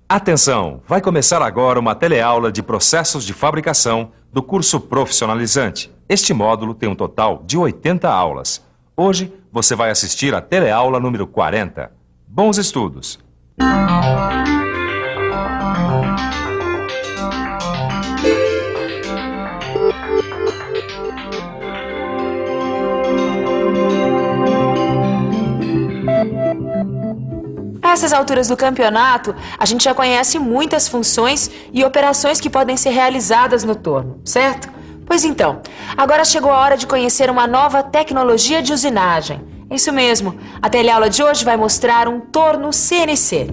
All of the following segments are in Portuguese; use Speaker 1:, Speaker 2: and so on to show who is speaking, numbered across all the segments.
Speaker 1: Atenção! Vai começar agora uma teleaula de processos de fabricação do curso profissionalizante. Este módulo tem um total de 80 aulas. Hoje você vai assistir a teleaula número 40. Bons estudos!
Speaker 2: A essas alturas do campeonato, a gente já conhece muitas funções e operações que podem ser realizadas no torno, certo? Pois então, agora chegou a hora de conhecer uma nova tecnologia de usinagem. É isso mesmo, a teleaula de hoje vai mostrar um torno CNC.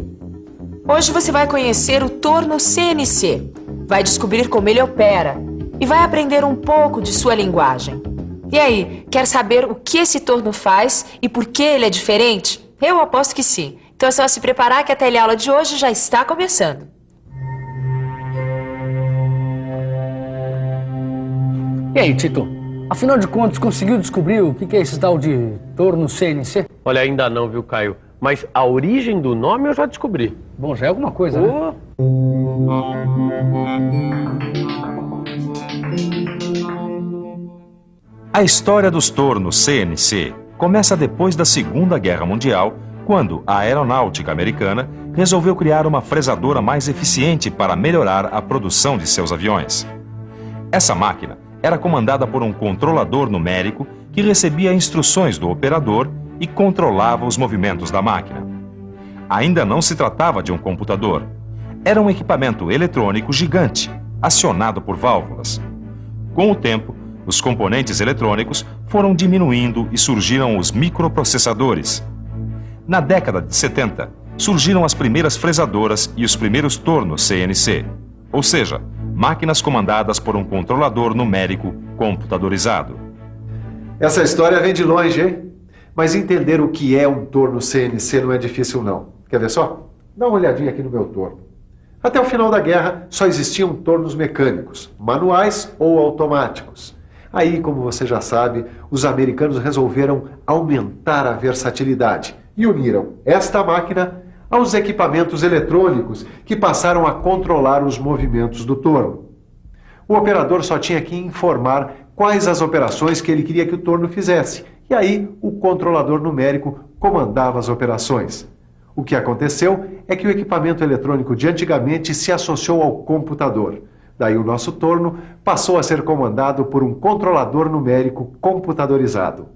Speaker 2: Hoje você vai conhecer o torno CNC, vai descobrir como ele opera e vai aprender um pouco de sua linguagem. E aí, quer saber o que esse torno faz e por que ele é diferente? Eu aposto que sim. Então é só se preparar que a teleaula de hoje já está começando.
Speaker 3: E aí, Tito? Afinal de contas, conseguiu descobrir o que é esse tal de torno CNC?
Speaker 4: Olha, ainda não, viu, Caio? Mas a origem do nome eu já descobri.
Speaker 3: Bom, já é alguma coisa, né?
Speaker 1: A história dos tornos CNC começa depois da Segunda Guerra Mundial, quando a aeronáutica americana resolveu criar uma fresadora mais eficiente para melhorar a produção de seus aviões. Essa máquina era comandada por um controlador numérico que recebia instruções do operador e controlava os movimentos da máquina. Ainda não se tratava de um computador. Era um equipamento eletrônico gigante, acionado por válvulas. Com o tempo, os componentes eletrônicos foram diminuindo e surgiram os microprocessadores. Na década de 70, surgiram as primeiras fresadoras e os primeiros tornos CNC, ou seja, máquinas comandadas por um controlador numérico computadorizado.
Speaker 5: Essa história vem de longe, hein? Mas entender o que é um torno CNC não é difícil, não. Quer ver só? Dá uma olhadinha aqui no meu torno. Até o final da guerra, só existiam tornos mecânicos, manuais ou automáticos. Aí, como você já sabe, os americanos resolveram aumentar a versatilidade e uniram esta máquina aos equipamentos eletrônicos que passaram a controlar os movimentos do torno. O operador só tinha que informar quais as operações que ele queria que o torno fizesse, e aí o controlador numérico comandava as operações. O que aconteceu é que o equipamento eletrônico de antigamente se associou ao computador. Daí o nosso torno passou a ser comandado por um controlador numérico computadorizado.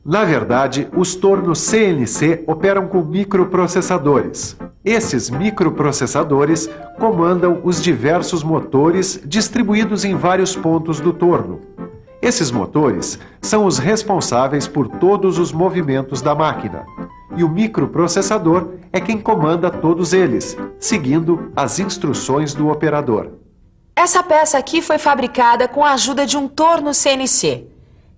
Speaker 5: Na verdade, os tornos CNC operam com microprocessadores. Esses microprocessadores comandam os diversos motores distribuídos em vários pontos do torno. Esses motores são os responsáveis por todos os movimentos da máquina. E o microprocessador é quem comanda todos eles, seguindo as instruções do operador.
Speaker 2: Essa peça aqui foi fabricada com a ajuda de um torno CNC.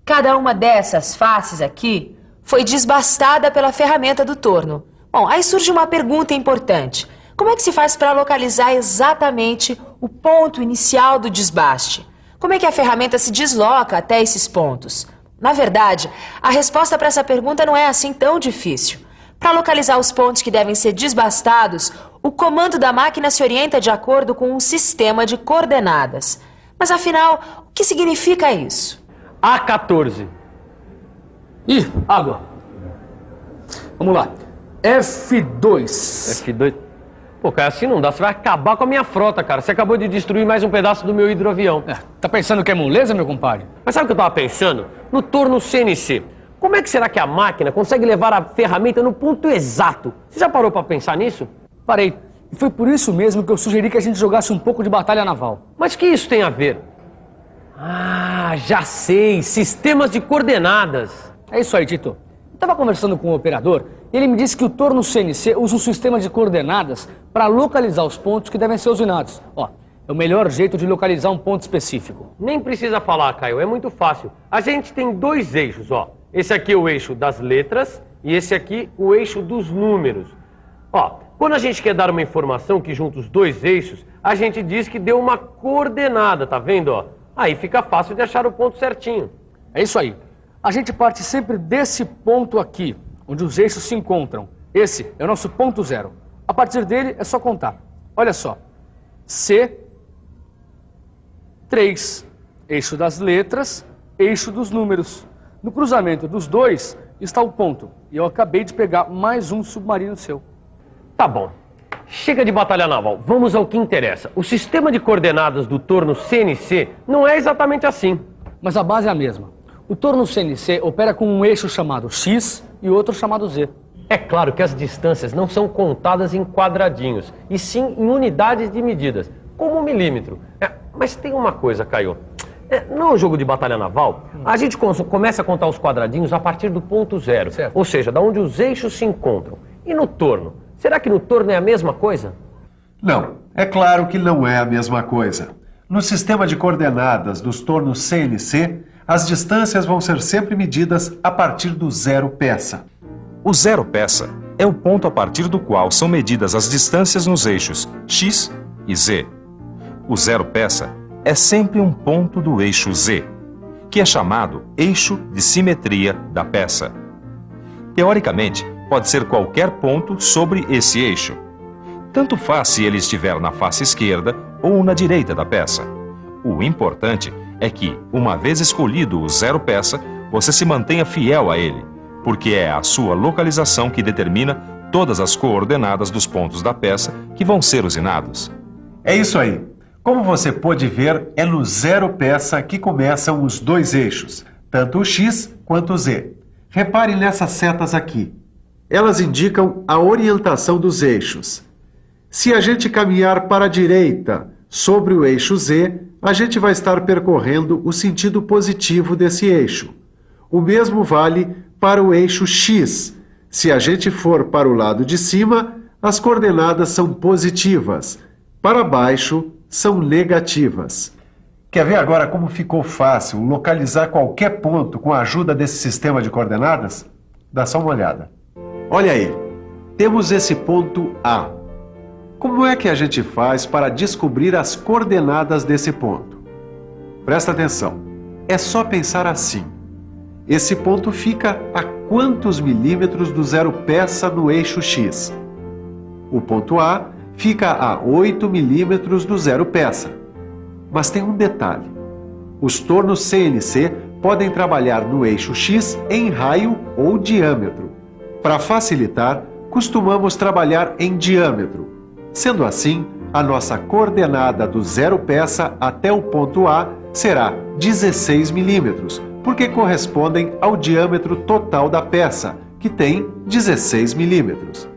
Speaker 2: Cada uma dessas faces aqui foi desbastada pela ferramenta do torno. Bom, aí surge uma pergunta importante. Como é que se faz para localizar exatamente o ponto inicial do desbaste? Como é que a ferramenta se desloca até esses pontos? Na verdade, a resposta para essa pergunta não é assim tão difícil. Para localizar os pontos que devem ser desbastados, o comando da máquina se orienta de acordo com um sistema de coordenadas. Mas afinal, o que significa isso?
Speaker 4: A14.
Speaker 3: Ih, água. Vamos lá. F2.
Speaker 4: F2. Pô, cara, assim não dá. Você vai acabar com a minha frota, cara. Você acabou de destruir mais um pedaço do meu hidroavião.
Speaker 3: Tá pensando que é moleza, meu compadre?
Speaker 4: Mas sabe o que eu tava pensando? No torno CNC. Como é que será que a máquina consegue levar a ferramenta no ponto exato? Você já parou pra pensar nisso?
Speaker 3: Parei. E foi por isso mesmo que eu sugeri que a gente jogasse um pouco de batalha naval.
Speaker 4: Mas o que isso tem a ver? Ah, já sei. Sistemas de coordenadas.
Speaker 3: É isso aí, Tito. Eu tava conversando com o operador e ele me disse que o torno CNC usa um sistema de coordenadas para localizar os pontos que devem ser usinados. Ó, é o melhor jeito de localizar um ponto específico.
Speaker 4: Nem precisa falar, Caio. É muito fácil. A gente tem dois eixos, ó. Esse aqui é o eixo das letras e esse aqui o eixo dos números. Ó, quando a gente quer dar uma informação que junta os dois eixos, a gente diz que deu uma coordenada, tá vendo, ó? Aí fica fácil de achar o ponto certinho.
Speaker 3: É isso aí. A gente parte sempre desse ponto aqui, onde os eixos se encontram. Esse é o nosso ponto zero. A partir dele é só contar. Olha só. C, 3, eixo das letras, eixo dos números. No cruzamento dos dois está o ponto. E eu acabei de pegar mais um submarino seu.
Speaker 4: Tá bom. Chega de batalha naval, vamos ao que interessa. O sistema de coordenadas do torno CNC não é exatamente assim.
Speaker 3: Mas a base é a mesma. O torno CNC opera com um eixo chamado X e outro chamado Z.
Speaker 4: É claro que as distâncias não são contadas em quadradinhos, e sim em unidades de medidas, como um milímetro. Mas tem uma coisa, Caio. No jogo de batalha naval, a gente começa a contar os quadradinhos a partir do ponto zero.
Speaker 3: Certo.
Speaker 4: Ou seja, da onde os eixos se encontram. E no torno? Será que no torno é a mesma coisa?
Speaker 5: Não, é claro que não é a mesma coisa. No sistema de coordenadas dos tornos CNC, as distâncias vão ser sempre medidas a partir do zero peça.
Speaker 1: O zero peça é o ponto a partir do qual são medidas as distâncias nos eixos X e Z. O zero peça é sempre um ponto do eixo Z, que é chamado eixo de simetria da peça. Teoricamente, pode ser qualquer ponto sobre esse eixo. Tanto faz se ele estiver na face esquerda ou na direita da peça. O importante é que, uma vez escolhido o zero peça, você se mantenha fiel a ele, porque é a sua localização que determina todas as coordenadas dos pontos da peça que vão ser usinados.
Speaker 5: É isso aí. Como você pôde ver, é no zero peça que começam os dois eixos, tanto o X quanto o Z. Repare nessas setas aqui. Elas indicam a orientação dos eixos. Se a gente caminhar para a direita sobre o eixo Z, a gente vai estar percorrendo o sentido positivo desse eixo. O mesmo vale para o eixo X. Se a gente for para o lado de cima, as coordenadas são positivas. Para baixo, são negativas. Quer ver agora como ficou fácil localizar qualquer ponto com a ajuda desse sistema de coordenadas? Dá só uma olhada. Olha aí, temos esse ponto A. Como é que a gente faz para descobrir as coordenadas desse ponto? Presta atenção, é só pensar assim. Esse ponto fica a quantos milímetros do zero peça no eixo X? O ponto A fica a 8 milímetros do zero peça. Mas tem um detalhe. Os tornos CNC podem trabalhar no eixo X em raio ou diâmetro. Para facilitar, costumamos trabalhar em diâmetro. Sendo assim, a nossa coordenada do zero peça até o ponto A será 16 milímetros, porque correspondem ao diâmetro total da peça, que tem 16 milímetros.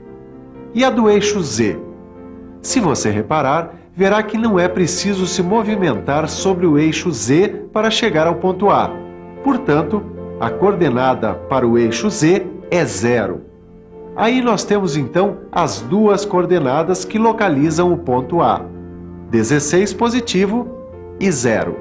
Speaker 5: E a do eixo Z? Se você reparar, verá que não é preciso se movimentar sobre o eixo Z para chegar ao ponto A. Portanto, a coordenada para o eixo Z é 0. Aí nós temos então as duas coordenadas que localizam o ponto A: 16 positivo e 0.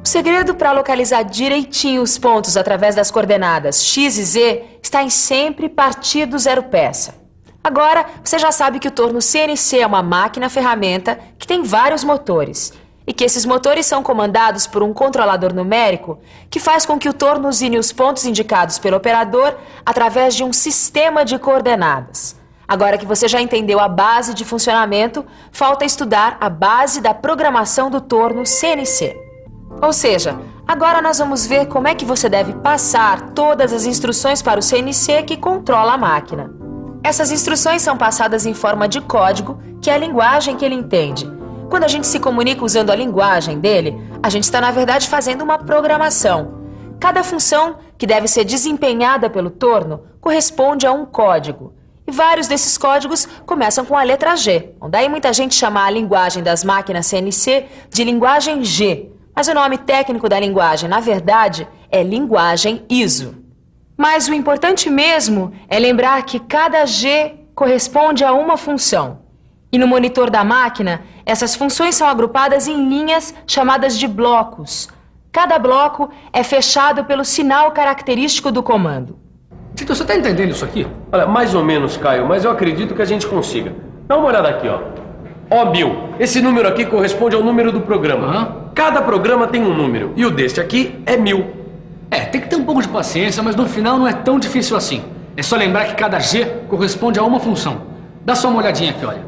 Speaker 2: O segredo para localizar direitinho os pontos através das coordenadas X e Z está em sempre partir do zero peça. Agora, você já sabe que o torno CNC é uma máquina-ferramenta que tem vários motores e que esses motores são comandados por um controlador numérico que faz com que o torno usine os pontos indicados pelo operador através de um sistema de coordenadas. Agora que você já entendeu a base de funcionamento, falta estudar a base da programação do torno CNC. Ou seja, agora nós vamos ver como é que você deve passar todas as instruções para o CNC que controla a máquina. Essas instruções são passadas em forma de código, que é a linguagem que ele entende. Quando a gente se comunica usando a linguagem dele, a gente está, na verdade, fazendo uma programação. Cada função que deve ser desempenhada pelo torno corresponde a um código. E vários desses códigos começam com a letra G. Daí muita gente chama a linguagem das máquinas CNC de linguagem G. Mas o nome técnico da linguagem, na verdade, é linguagem ISO. Mas o importante mesmo é lembrar que cada G corresponde a uma função. E no monitor da máquina, essas funções são agrupadas em linhas chamadas de blocos. Cada bloco é fechado pelo sinal característico do comando.
Speaker 3: Tito, você está entendendo isso aqui?
Speaker 4: Olha, mais ou menos, Caio, mas eu acredito que a gente consiga. Dá uma olhada aqui, ó. Ó, Bill, esse número aqui corresponde ao número do programa. Cada programa tem um número, e o deste aqui é 1000.
Speaker 3: Tem que ter um pouco de paciência, mas no final não é tão difícil assim. É só lembrar que cada G corresponde a uma função. Dá só uma olhadinha aqui, olha.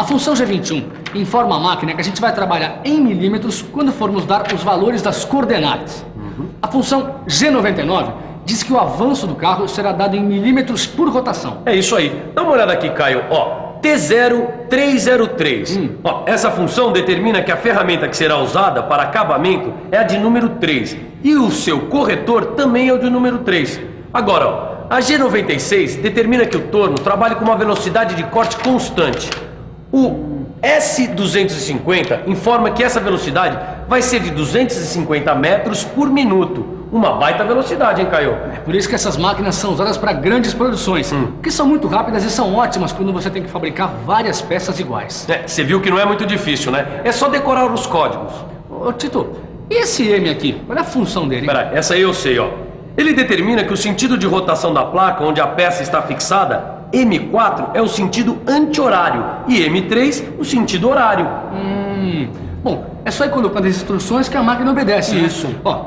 Speaker 3: A função G21 informa a máquina que a gente vai trabalhar em milímetros quando formos dar os valores das coordenadas. A função G99 diz que o avanço do carro será dado em milímetros por rotação.
Speaker 4: É isso aí. Dá uma olhada aqui, Caio. Ó, T0303. Ó, essa função determina que a ferramenta que será usada para acabamento é a de número 3. E o seu corretor também é o de número 3. Agora, ó, a G96 determina que o torno trabalhe com uma velocidade de corte constante. O S250 informa que essa velocidade vai ser de 250 metros por minuto. Uma baita velocidade, hein, Caio?
Speaker 3: É por isso que essas máquinas são usadas para grandes produções, que são muito rápidas e são ótimas quando você tem que fabricar várias peças iguais.
Speaker 4: É, você viu que não é muito difícil, né? É só decorar os códigos.
Speaker 3: Ô, Tito, e esse M aqui? Qual é a função dele?
Speaker 4: Espera, essa aí eu sei, ó. Ele determina que o sentido de rotação da placa onde a peça está fixada, M4, é o sentido anti-horário e M3 o sentido horário.
Speaker 3: Bom, é só ir colocando as instruções que a máquina obedece.
Speaker 4: Isso.
Speaker 3: Né? Ó,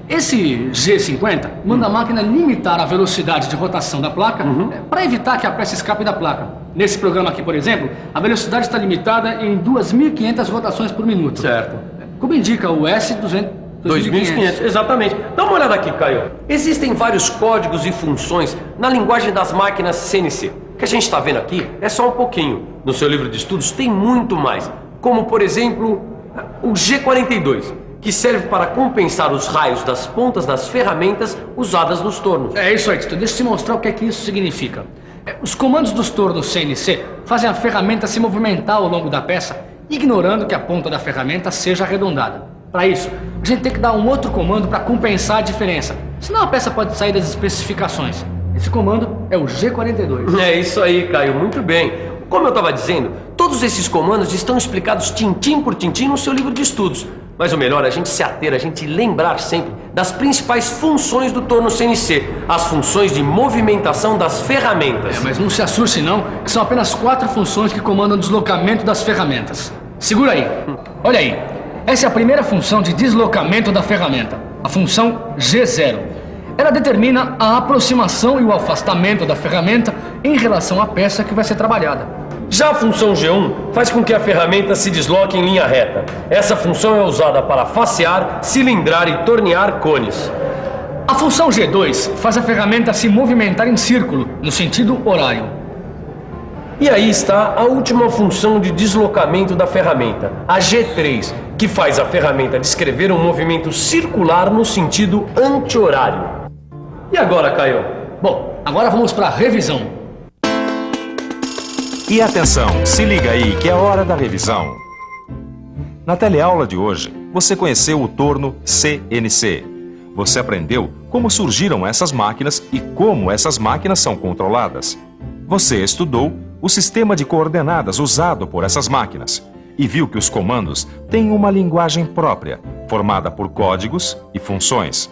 Speaker 3: esse G50 manda a máquina limitar a velocidade de rotação da placa para evitar que a peça escape da placa. Nesse programa aqui, por exemplo, a velocidade está limitada em 2.500 rotações por minuto.
Speaker 4: Certo.
Speaker 3: Como indica o S200.
Speaker 4: 2.500, exatamente. Dá uma olhada aqui, Caio. Existem vários códigos e funções na linguagem das máquinas CNC. O que a gente está vendo aqui é só um pouquinho. No seu livro de estudos tem muito mais. Como, por exemplo, o G42, que serve para compensar os raios das pontas das ferramentas usadas nos tornos.
Speaker 3: É isso aí, Tito. Deixa eu te mostrar o que é que isso significa. Os comandos dos tornos CNC fazem a ferramenta se movimentar ao longo da peça, ignorando que a ponta da ferramenta seja arredondada. Para isso, a gente tem que dar um outro comando para compensar a diferença. Senão a peça pode sair das especificações. Esse comando é o G42.
Speaker 4: É isso aí, Caio. Muito bem. Como eu estava dizendo, todos esses comandos estão explicados tintim por tintim no seu livro de estudos. Mas o melhor é a gente se ater, a gente lembrar sempre das principais funções do torno CNC. As funções de movimentação das ferramentas.
Speaker 3: Mas não se assuste não, que são apenas 4 funções que comandam o deslocamento das ferramentas. Segura aí. Olha aí. Essa é a primeira função de deslocamento da ferramenta, a função G0. Ela determina a aproximação e o afastamento da ferramenta em relação à peça que vai ser trabalhada.
Speaker 4: Já a função G1 faz com que a ferramenta se desloque em linha reta. Essa função é usada para facear, cilindrar e tornear cones.
Speaker 3: A função G2 faz a ferramenta se movimentar em círculo, no sentido horário.
Speaker 4: E aí está a última função de deslocamento da ferramenta, a G3, que faz a ferramenta descrever um movimento circular no sentido anti-horário. E agora, Caio?
Speaker 3: Bom, agora vamos para a revisão.
Speaker 1: E atenção, se liga aí que é hora da revisão. Na teleaula de hoje, você conheceu o torno CNC. Você aprendeu como surgiram essas máquinas e como essas máquinas são controladas. Você estudou o sistema de coordenadas usado por essas máquinas e viu que os comandos têm uma linguagem própria, formada por códigos e funções.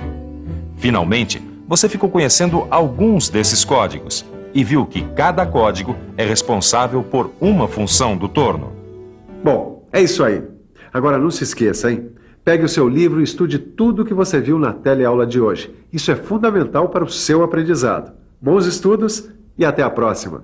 Speaker 1: Finalmente, você ficou conhecendo alguns desses códigos e viu que cada código é responsável por uma função do torno.
Speaker 5: Bom, é isso aí. Agora não se esqueça, hein? Pegue o seu livro e estude tudo o que você viu na teleaula de hoje. Isso é fundamental para o seu aprendizado. Bons estudos e até a próxima!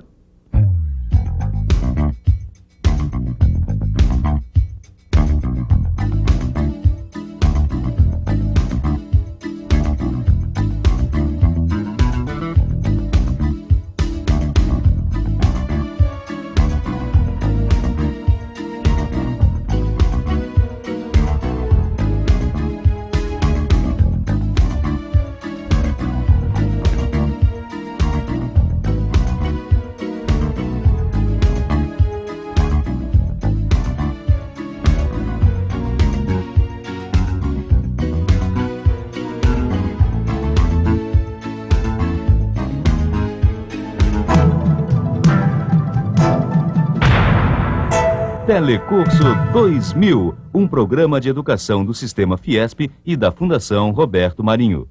Speaker 6: Telecurso 2000, um programa de educação do Sistema Fiesp e da Fundação Roberto Marinho.